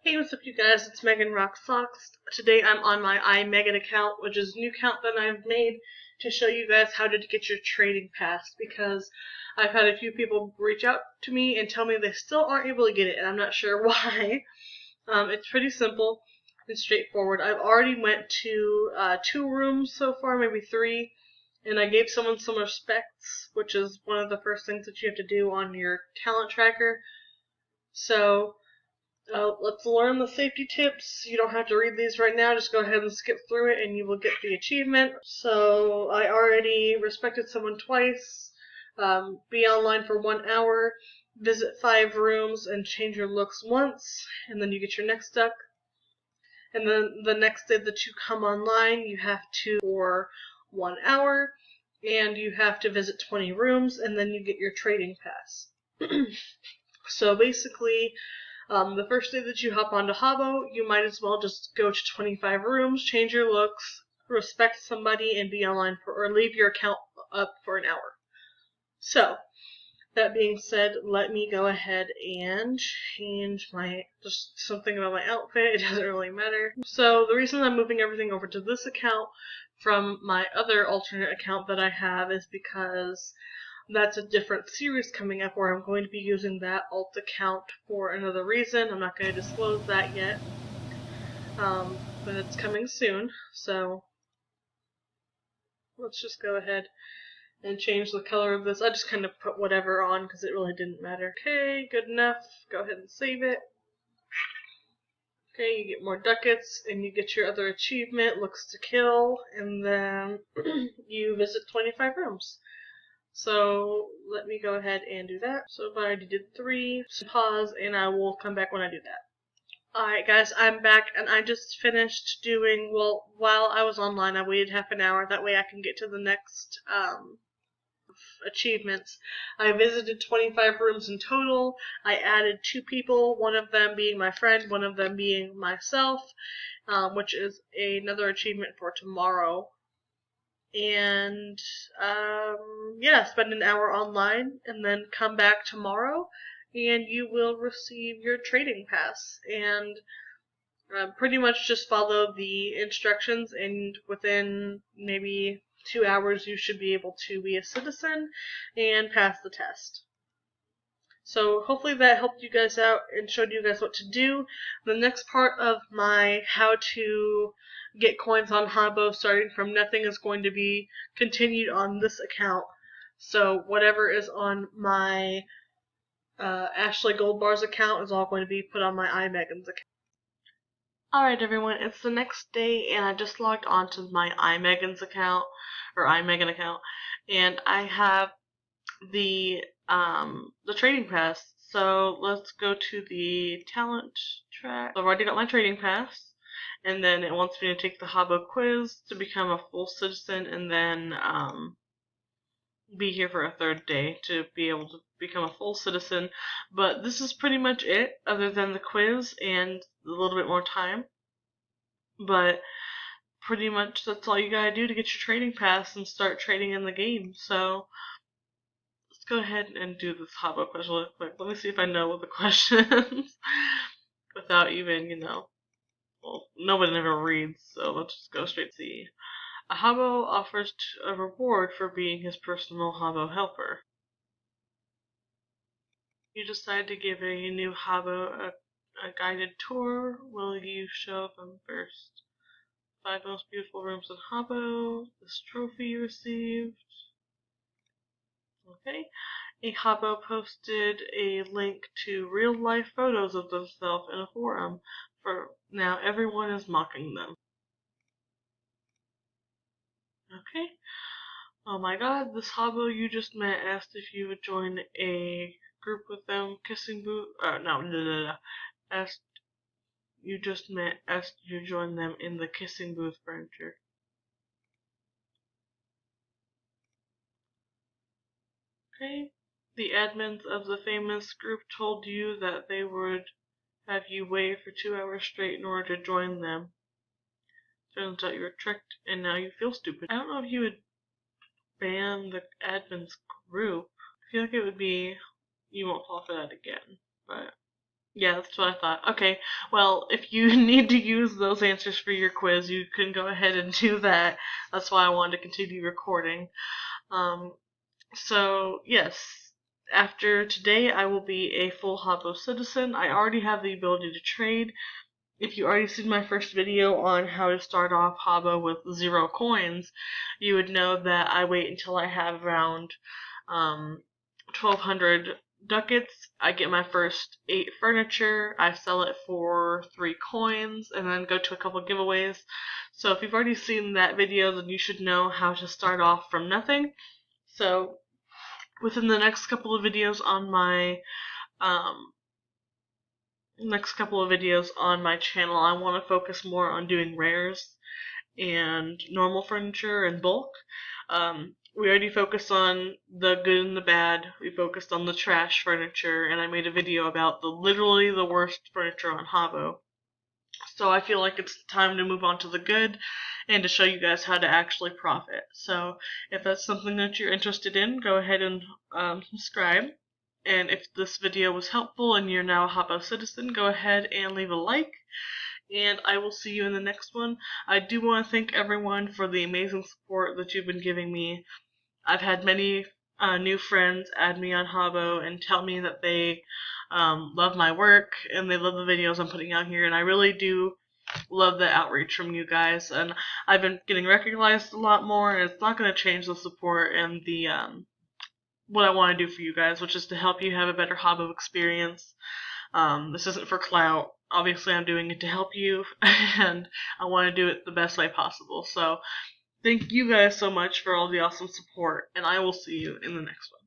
Hey, what's up you guys, it's Megan Rock Socks. Today I'm on my iMegan account, which is a new account that I've made to show you guys how to get your trading pass, because I've had a few people reach out to me and tell me they still aren't able to get it, and I'm not sure why. It's pretty simple and straightforward. I've already went to 2 rooms so far, maybe 3, and I gave someone some respects, which is one of the first things that you have to do on your talent tracker. So let's learn the safety tips. You don't have to read these right now. Just go ahead and skip through it and you will get the achievement. So I already respected someone twice. Be online for 1 hour. Visit 5 rooms and change your looks once. And then you get your next duck. And then the next day that you come online, you have to for 1 hour. And you have to visit 20 rooms. And then you get your trading pass. So basically, the first day that you hop onto Habbo, you might as well just go to 25 rooms, change your looks, respect somebody, and be online or leave your account up for an hour. So, that being said, let me go ahead and change just something about my outfit. It doesn't really matter. So, the reason I'm moving everything over to this account from my other alternate account that I have is because that's a different series coming up where I'm going to be using that alt account for another reason. I'm not going to disclose that yet, but it's coming soon. So let's just go ahead and change the color of this. I just kind of put whatever on because it really didn't matter. Okay, good enough. Go ahead and save it. Okay, you get more ducats, and you get your other achievement, looks to kill, and then you visit 25 rooms. So let me go ahead and do that. So I already did 3. So pause, and I will come back when I do that. Alright guys, I'm back, and I just finished doing, well, while I was online, I waited half an hour. That way I can get to the next achievements. I visited 25 rooms in total. I added 2 people, one of them being my friend, one of them being myself, which is another achievement for tomorrow. And yeah, spend an hour online and then come back tomorrow and you will receive your trading pass. And pretty much just follow the instructions, and within maybe 2 hours you should be able to be a citizen and pass the test. So hopefully that helped you guys out and showed you guys what to do. The next part of my how to get coins on Habbo starting from nothing is going to be continued on this account. So whatever is on my Ashley Goldbar's account is all going to be put on my iMegan's account. Alright everyone, it's the next day and I just logged onto my iMegan's account, or iMegan account, and I have the trading pass. So let's go to the talent track. I've already got my trading pass, and then it wants me to take the Habbo quiz to become a full citizen, and then be here for a 3rd day to be able to become a full citizen. But this is pretty much it, other than the quiz and a little bit more time. But pretty much that's all you gotta do to get your trading pass and start trading in the game. So let's go ahead and do this Habbo question real quick. Let me see if I know what the questions without even, well, nobody never reads, so let's just go straight to see. A Habbo offers a reward for being his personal Habbo helper. You decide to give a new Habbo a guided tour. Will you show them first? 5 most beautiful rooms in Habbo. This trophy you received. Okay. A Habbo posted a link to real-life photos of themselves in a forum. For now, everyone is mocking them. Okay. Oh my god, this Habbo you just met asked if you would join a group with them. Kissing booth. Asked you just met asked you to join them in the kissing booth furniture. Okay. The admins of the famous group told you that they would have you wait for 2 hours straight in order to join them. Turns out you were tricked and now you feel stupid. I don't know if you would ban the admins group. I feel like it would be, you won't fall for that again, but Yeah, that's what I thought. Okay, well, if you need to use those answers for your quiz, you can go ahead and do that. That's why I wanted to continue recording. Um, so, yes, after today, I will be a full Habbo citizen. I already have the ability to trade. If you already seen my first video on how to start off Habbo with 0 coins, you would know that I wait until I have around 1,200 ducats. I get my first 8 furniture, I sell it for 3 coins, and then go to a couple giveaways. So if you've already seen that video, then you should know how to start off from nothing. So within the next couple of videos on my um, channel, I want to focus more on doing rares and normal furniture and bulk. We already focused on the good and the bad. We focused on the trash furniture, and I made a video about literally the worst furniture on Habbo. So I feel like it's time to move on to the good and to show you guys how to actually profit. So if that's something that you're interested in, go ahead and subscribe. And if this video was helpful and you're now a Habbo citizen, go ahead and leave a like. And I will see you in the next one. I do want to thank everyone for the amazing support that you've been giving me. I've had many new friends add me on Habbo and tell me that they love my work and they love the videos I'm putting out here, and I really do love the outreach from you guys. And I've been getting recognized a lot more, and it's not going to change the support and the what I want to do for you guys, which is to help you have a better Habbo experience. This isn't for clout. Obviously, I'm doing it to help you, and I want to do it the best way possible. So, thank you guys so much for all the awesome support, and I will see you in the next one.